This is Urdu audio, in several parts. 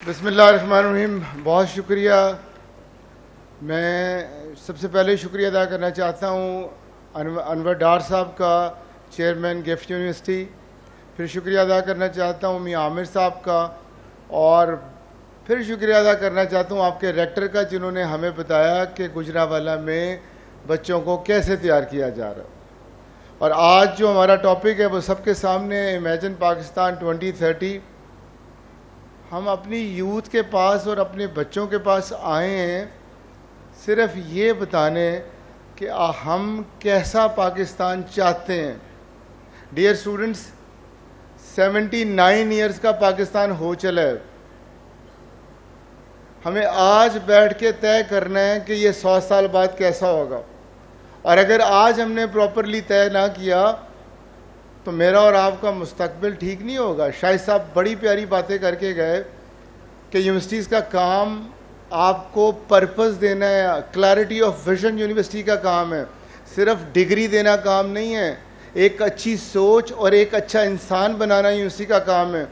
بسم اللہ الرحمن الرحیم. بہت شکریہ. میں سب سے پہلے شکریہ ادا کرنا چاہتا ہوں انور ڈار صاحب کا, چیئرمین گفٹ یونیورسٹی. پھر شکریہ ادا کرنا چاہتا ہوں میاں عامر صاحب کا, اور پھر شکریہ ادا کرنا چاہتا ہوں آپ کے ریکٹر کا, جنہوں نے ہمیں بتایا کہ گجرانوالہ میں بچوں کو کیسے تیار کیا جا رہا. اور آج جو ہمارا ٹاپک ہے وہ سب کے سامنے امیجن پاکستان 2030. ہم اپنی یوتھ کے پاس اور اپنے بچوں کے پاس آئے ہیں صرف یہ بتانے کہ ہم کیسا پاکستان چاہتے ہیں. ڈیئر اسٹوڈنٹس, 79 ایئرس کا پاکستان ہو چلا ہے. ہمیں آج بیٹھ کے طے کرنا ہے کہ یہ 100 سال بعد کیسا ہوگا, اور اگر آج ہم نے پراپرلی طے نہ کیا تو میرا اور آپ کا مستقبل ٹھیک نہیں ہوگا. شاہد صاحب بڑی پیاری باتیں کر کے گئے کہ یونیورسٹیز کا کام آپ کو پرپس دینا ہے, کلیئرٹی آف ویژن یونیورسٹی کا کام ہے, صرف ڈگری دینا کام نہیں ہے. ایک اچھی سوچ اور ایک اچھا انسان بنانا یونیورسٹی کا کام ہے.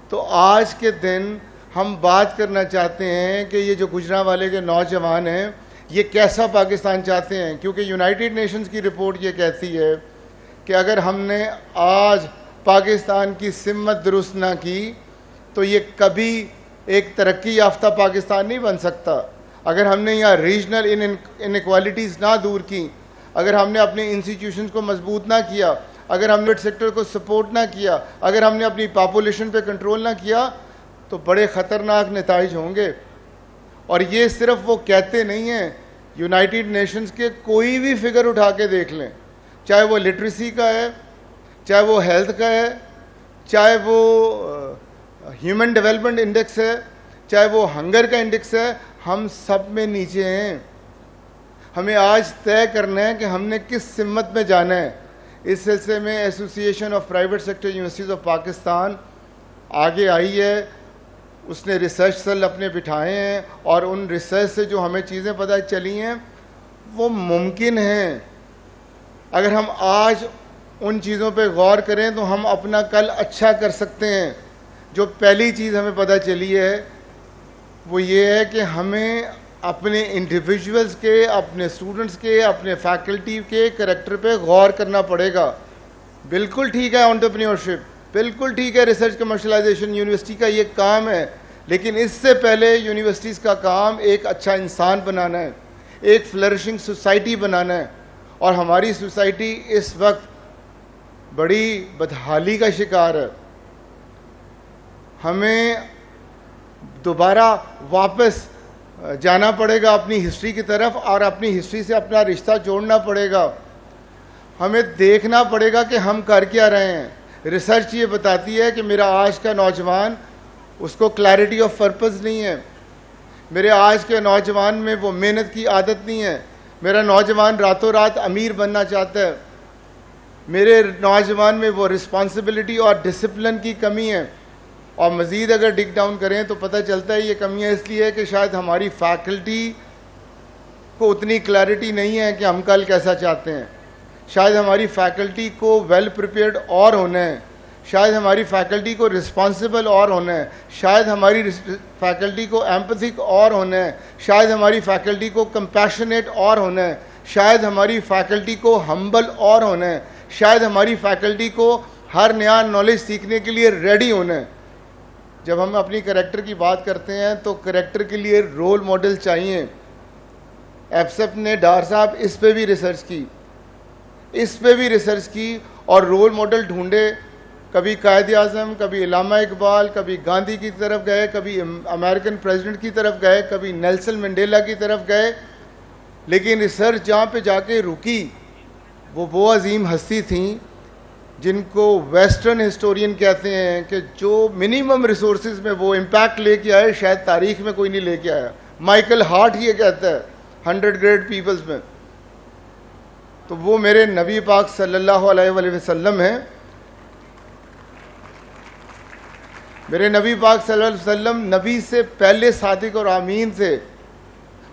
تو آج کے دن ہم بات کرنا چاہتے ہیں کہ یہ جو گجرانوالے کے نوجوان ہیں یہ کیسا پاکستان چاہتے ہیں, کیونکہ یونائٹڈ نیشنز کی رپورٹ یہ کہتی ہے کہ اگر ہم نے آج پاکستان کی سمت درست نہ کی تو یہ کبھی ایک ترقی یافتہ پاکستان نہیں بن سکتا. اگر ہم نے یہاں ریجنل انیکوالٹیز نہ دور کی, اگر ہم نے اپنے انسٹیٹیوشنز کو مضبوط نہ کیا, اگر ہم نے سیکٹر کو سپورٹ نہ کیا, اگر ہم نے اپنی پاپولیشن پہ کنٹرول نہ کیا تو بڑے خطرناک نتائج ہوں گے. اور یہ صرف وہ کہتے نہیں ہیں, یونائٹڈ نیشنز کے کوئی بھی فگر اٹھا کے دیکھ لیں, چاہے وہ لٹریسی کا ہے, چاہے وہ ہیلتھ کا ہے, چاہے وہ ہیومن ڈیولپمنٹ انڈیکس ہے, چاہے وہ ہنگر کا انڈیکس ہے, ہم سب میں نیچے ہیں. ہمیں آج طے کرنا ہے کہ ہم نے کس سمت میں جانا ہے. اس سلسلے میں ایسوسی ایشن of private sector universities of Pakistan آگے آئی ہے. اس نے ریسرچ سیل اپنے بٹھائے ہیں, اور ان ریسرچ سے جو ہمیں چیزیں پتہ چلی ہیں وہ ممکن ہیں. اگر ہم آج ان چیزوں پہ غور کریں تو ہم اپنا کل اچھا کر سکتے ہیں. جو پہلی چیز ہمیں پتہ چلی ہے وہ یہ ہے کہ ہمیں اپنے انڈیویجولز کے, اپنے اسٹوڈنٹس کے, اپنے فیکلٹی کے کریکٹر پہ غور کرنا پڑے گا. بالکل ٹھیک ہے انٹرپرینیورشپ, بالکل ٹھیک ہے ریسرچ کمرشلائزیشن, یونیورسٹی کا یہ کام ہے, لیکن اس سے پہلے یونیورسٹیز کا کام ایک اچھا انسان بنانا ہے, ایک فلرشنگ سوسائٹی بنانا ہے. اور ہماری سوسائٹی اس وقت بڑی بدحالی کا شکار ہے. ہمیں دوبارہ واپس جانا پڑے گا اپنی ہسٹری کی طرف, اور اپنی ہسٹری سے اپنا رشتہ جوڑنا پڑے گا. ہمیں دیکھنا پڑے گا کہ ہم کر کیا رہے ہیں. ریسرچ یہ بتاتی ہے کہ میرا آج کا نوجوان, اس کو کلیئرٹی آف پرپز نہیں ہے. میرے آج کے نوجوان میں وہ محنت کی عادت نہیں ہے. میرا نوجوان راتوں رات امیر بننا چاہتا ہے. میرے نوجوان میں وہ رسپانسبلٹی اور ڈسپلن کی کمی ہے. اور مزید اگر ڈگ ڈاؤن کریں تو پتہ چلتا ہے یہ کمیاں اس لیے ہے کہ شاید ہماری فیکلٹی کو اتنی کلیئرٹی نہیں ہے کہ ہم کل کیسا چاہتے ہیں. شاید ہماری فیکلٹی کو ویل پریپیئرڈ اور ہونا ہے, شاید ہماری فیکلٹی کو رسپانسبل اور ہونا ہے, شاید ہماری فیکلٹی کو ایمپتھک اور ہونا ہے, شاید ہماری فیکلٹی کو کمپیشنیٹ اور ہونا ہے, شاید ہماری فیکلٹی کو ہمبل اور ہونا ہے, شاید ہماری فیکلٹی کو ہر نیا نالج سیکھنے کے لیے ریڈی ہونا ہے. جب ہم اپنی کریکٹر کی بات کرتے ہیں تو کریکٹر کے لیے رول ماڈل چاہیے. ایپسپ نے, ڈار صاحب, اس پہ بھی ریسرچ کی اور رول ماڈل ڈھونڈے. کبھی قائد اعظم, کبھی علامہ اقبال, کبھی گاندھی کی طرف گئے, کبھی امریکن پریزیڈنٹ کی طرف گئے, کبھی نیلسن منڈیلا کی طرف گئے. لیکن ریسرچ جہاں پہ جا کے رکی وہ عظیم ہستی تھیں جن کو ویسٹرن ہسٹورین کہتے ہیں کہ جو منیمم ریسورسز میں وہ امپیکٹ لے کے آئے شاید تاریخ میں کوئی نہیں لے کے آیا. مائیکل ہارٹ یہ کہتا ہے 100 گریٹ پیپلز میں. تو وہ میرے نبی پاک صلی اللہ علیہ وآلہ وسلم ہیں. میرے نبی پاک صلی اللہ علیہ وسلم نبی سے پہلے صادق اور امین تھے.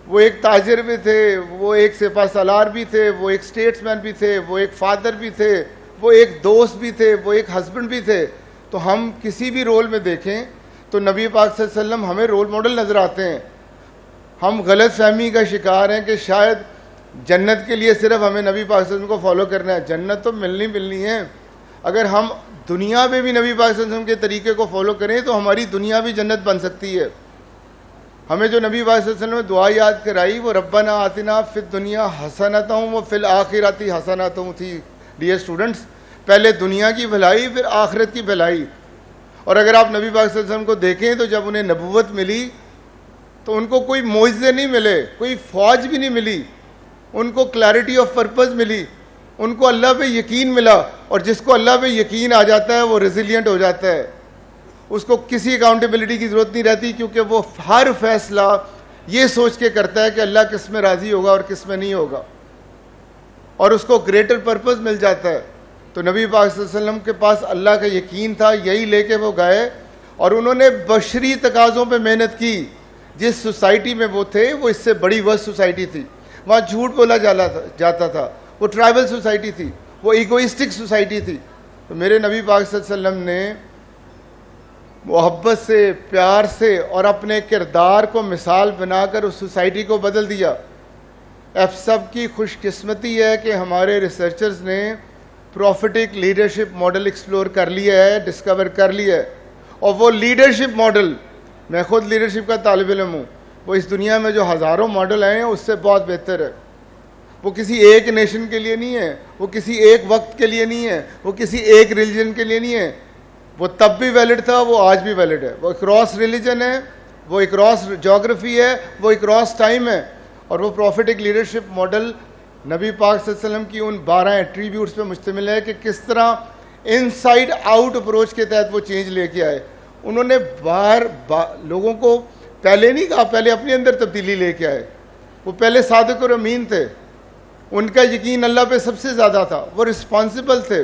وہ ایک تاجر بھی تھے, وہ ایک سپہ سالار بھی تھے, وہ ایک اسٹیٹس مین بھی تھے, وہ ایک فادر بھی تھے, وہ ایک دوست بھی تھے, وہ ایک ہسبینڈ بھی تھے. تو ہم کسی بھی رول میں دیکھیں تو نبی پاک صلی اللہ علیہ وسلم ہمیں رول ماڈل نظر آتے ہیں. ہم غلط فہمی کا شکار ہیں کہ شاید جنت کے لیے صرف ہمیں نبی پاک صلی اللہ علیہ وسلم کو فالو کرنا ہے. جنت تو ملنی ہے. اگر ہم دنیا میں بھی نبی پاک صلی اللہ علیہ وسلم کے طریقے کو فالو کریں تو ہماری دنیا بھی جنت بن سکتی ہے. ہمیں جو نبی پاک صلی اللہ علیہ وسلم نے دعا یاد کرائی وہ ربنا آتنا فی الدنیا حسنۃ و فی الآخرۃ حسنۃ تھی. ڈیئر اسٹوڈنٹس, پہلے دنیا کی بھلائی پھر آخرت کی بھلائی. اور اگر آپ نبی پاک صلی اللہ علیہ وسلم کو دیکھیں تو جب انہیں نبوت ملی تو ان کو کوئی معجزے نہیں ملے, کوئی فوج بھی نہیں ملی, ان کو کلیئرٹی آف پرپز ملی, ان کو اللہ پہ یقین ملا. اور جس کو اللہ پہ یقین آ جاتا ہے وہ ریزیلینٹ ہو جاتا ہے, اس کو کسی اکاؤنٹیبلٹی کی ضرورت نہیں رہتی, کیونکہ وہ ہر فیصلہ یہ سوچ کے کرتا ہے کہ اللہ کس میں راضی ہوگا اور کس میں نہیں ہوگا, اور اس کو گریٹر پرپز مل جاتا ہے. تو نبی پاک صلی اللہ علیہ وسلم کے پاس اللہ کا یقین تھا, یہی لے کے وہ گئے, اور انہوں نے بشری تقاضوں پہ محنت کی. جس سوسائٹی میں وہ تھے وہ اس سے بڑی ورسٹ سوسائٹی تھی, وہاں جھوٹ بولا جاتا تھا, وہ ٹرائبل سوسائٹی تھی, وہ ایگوئسٹک سوسائٹی تھی. تو میرے نبی پاک صلی اللہ علیہ وسلم نے محبت سے, پیار سے اور اپنے کردار کو مثال بنا کر اس سوسائٹی کو بدل دیا. اب سب کی خوش قسمتی ہے کہ ہمارے ریسرچرز نے پروفیٹک لیڈرشپ ماڈل ایکسپلور کر لیا ہے, ڈسکور کر لیا ہے. اور وہ لیڈرشپ ماڈل, میں خود لیڈرشپ کا طالب علم ہوں, وہ اس دنیا میں جو ہزاروں ماڈل آئے ہیں اس سے بہت بہتر ہے. وہ کسی ایک نیشن کے لیے نہیں ہے, وہ کسی ایک وقت کے لیے نہیں ہے, وہ کسی ایک ریلیجن کے لیے نہیں ہے. وہ تب بھی ویلڈ تھا, وہ آج بھی ویلڈ ہے. وہ اکراس ریلیجن ہے, وہ اکراس جغرافی ہے, وہ اکراس ٹائم ہے. اور وہ پروفیٹک لیڈرشپ ماڈل نبی پاک صلی اللہ علیہ وسلم کی ان 12 ایٹریبیوٹس پہ مشتمل ہے کہ کس طرح ان سائڈ آؤٹ اپروچ کے تحت وہ چینج لے کے آئے. انہوں نے لوگوں کو پہلے نہیں کہا, پہلے اپنے اندر تبدیلی لے کے آئے. وہ پہلے صادق اور امین تھے, ان کا یقین اللہ پہ سب سے زیادہ تھا, وہ رسپانسبل تھے,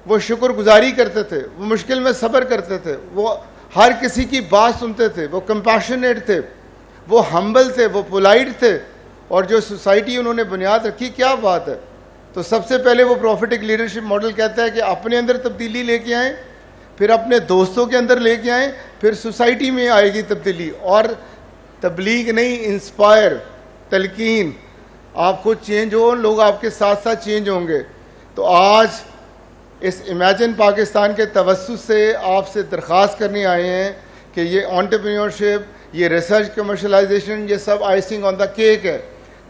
وہ شکر گزاری کرتے تھے, وہ مشکل میں صبر کرتے تھے, وہ ہر کسی کی بات سنتے تھے, وہ کمپیشنیٹ تھے, وہ ہمبل تھے, وہ پولائٹ تھے. اور جو سوسائٹی انہوں نے بنیاد رکھی, کیا بات ہے. تو سب سے پہلے وہ پروفیٹک لیڈرشپ ماڈل کہتا ہے کہ اپنے اندر تبدیلی لے کے آئیں, پھر اپنے دوستوں کے اندر لے کے آئیں, پھر سوسائٹی میں آئے گی تبدیلی. اور تبلیغ نہیں, انسپائر, تلقین. آپ خود چینج ہو, لوگ آپ کے ساتھ ساتھ چینج ہوں گے. تو آج اس امیجن پاکستان کے توسط سے آپ سے درخواست کرنے آئے ہیں کہ یہ انٹرپرینیورشپ, یہ ریسرچ کمرشلائزیشن, یہ سب آئسنگ آن دا کیک ہے.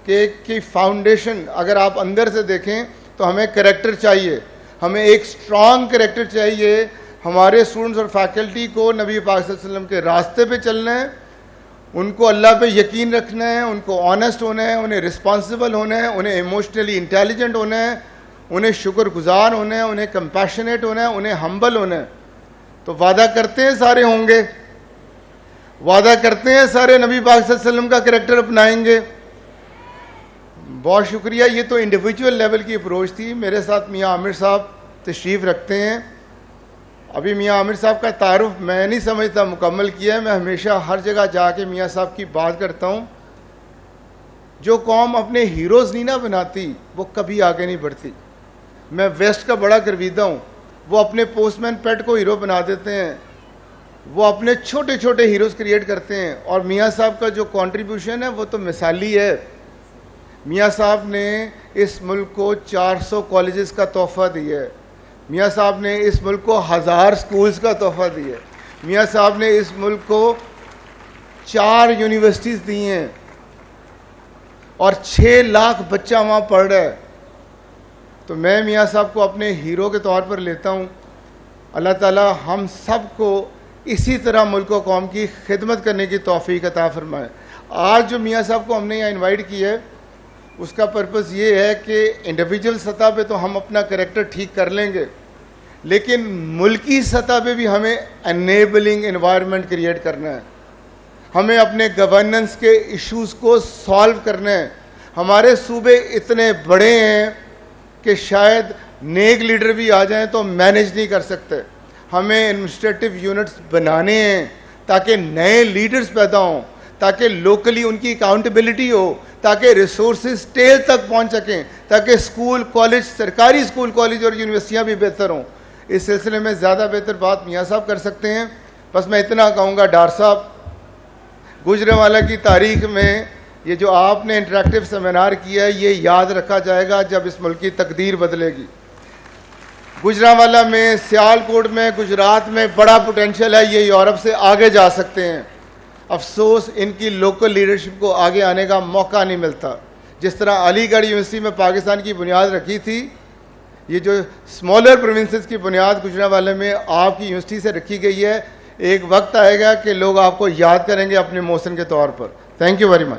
کیک کی فاؤنڈیشن اگر آپ اندر سے دیکھیں تو ہمیں کریکٹر چاہیے, ہمیں ایک اسٹرانگ کریکٹر چاہیے. ہمارے اسٹوڈنٹس اور فیکلٹی کو نبی پاک صلی اللہ علیہ وسلم کے راستے پہ چلنا ہے, ان کو اللہ پہ یقین رکھنا ہے, ان کو آنیسٹ ہونا ہے, انہیں رسپانسبل ہونا ہے, انہیں ایموشنلی انٹیلیجنٹ ہونا ہے, انہیں شکر گزار ہونا ہے, انہیں کمپیشنیٹ ہونا ہے, انہیں ہمبل ہونا ہے. تو وعدہ کرتے ہیں سارے ہوں گے, وعدہ کرتے ہیں سارے نبی پاک صلی اللہ علیہ وسلم کا کریکٹر اپنائیں گے. بہت شکریہ. یہ تو انڈیویجول لیول کی اپروچ تھی. میرے ساتھ میاں عامر صاحب تشریف رکھتے ہیں. ابھی میاں عامر صاحب کا تعارف میں نہیں سمجھتا مکمل کیا ہے. میں ہمیشہ ہر جگہ جا کے میاں صاحب کی بات کرتا ہوں. جو قوم اپنے ہیروز نہیں نہ بناتی وہ کبھی آگے نہیں بڑھتی. میں ویسٹ کا بڑا گرویدہ ہوں. وہ اپنے پوسٹ مین پیٹ کو ہیرو بنا دیتے ہیں, وہ اپنے چھوٹے چھوٹے ہیروز کریٹ کرتے ہیں. اور میاں صاحب کا جو کنٹریبیوشن ہے وہ تو مثالی ہے. میاں صاحب نے اس ملک کو 400 کالجز کا تحفہ دیا ہے. میاں صاحب نے اس ملک کو 1000 سکولز کا تحفہ دیا ہے. میاں صاحب نے اس ملک کو 4 یونیورسٹیز دی ہیں اور 6 لاکھ بچہ وہاں پڑھ رہا ہے. تو میں میاں صاحب کو اپنے ہیرو کے طور پر لیتا ہوں. اللہ تعالی ہم سب کو اسی طرح ملک و قوم کی خدمت کرنے کی توفیق عطا فرمائے. آج جو میاں صاحب کو ہم نے یہاں انوائٹ کیا ہے اس کا پرپس یہ ہے کہ انڈیویجول سطح پہ تو ہم اپنا کریکٹر ٹھیک کر لیں گے, لیکن ملکی سطح پہ بھی ہمیں انیبلنگ انوائرمنٹ کریٹ کرنا ہے. ہمیں اپنے گورننس کے ایشوز کو سالو کرنا ہے. ہمارے صوبے اتنے بڑے ہیں کہ شاید نیک لیڈر بھی آ جائیں تو مینیج نہیں کر سکتے. ہمیں ایڈمنسٹریٹو یونٹس بنانے ہیں تاکہ نئے لیڈرز پیدا ہوں, تاکہ لوکلی ان کی اکاؤنٹیبلٹی ہو, تاکہ ریسورسز ٹیل تک پہنچ سکیں, تاکہ اسکول کالج, سرکاری اسکول کالج اور یونیورسٹیاں بھی بہتر ہوں. اس سلسلے میں زیادہ بہتر بات میاں صاحب کر سکتے ہیں. بس میں اتنا کہوں گا ڈار صاحب، گوجرانوالہ کی تاریخ میں یہ جو آپ نے انٹریکٹیو سیمینار کیا ہے یہ یاد رکھا جائے گا جب اس ملک کی تقدیر بدلے گی. گوجرانوالہ میں، سیالکوٹ میں، گجرات میں بڑا پوٹینشیل ہے، یہ یورپ سے آگے جا سکتے ہیں. افسوس ان کی لوکل لیڈرشپ کو آگے آنے کا موقع نہیں ملتا. جس طرح علی گڑھ یونیورسٹی میں پاکستان کی بنیاد رکھی تھی، یہ جو اسمالر پروونسز کی بنیاد گوجرانوالہ میں آپ کی یونیورسٹی سے رکھی گئی ہے، ایک وقت آئے گا کہ لوگ آپ کو یاد کریں گے اپنے محسن کے طور پر. Thank you very much.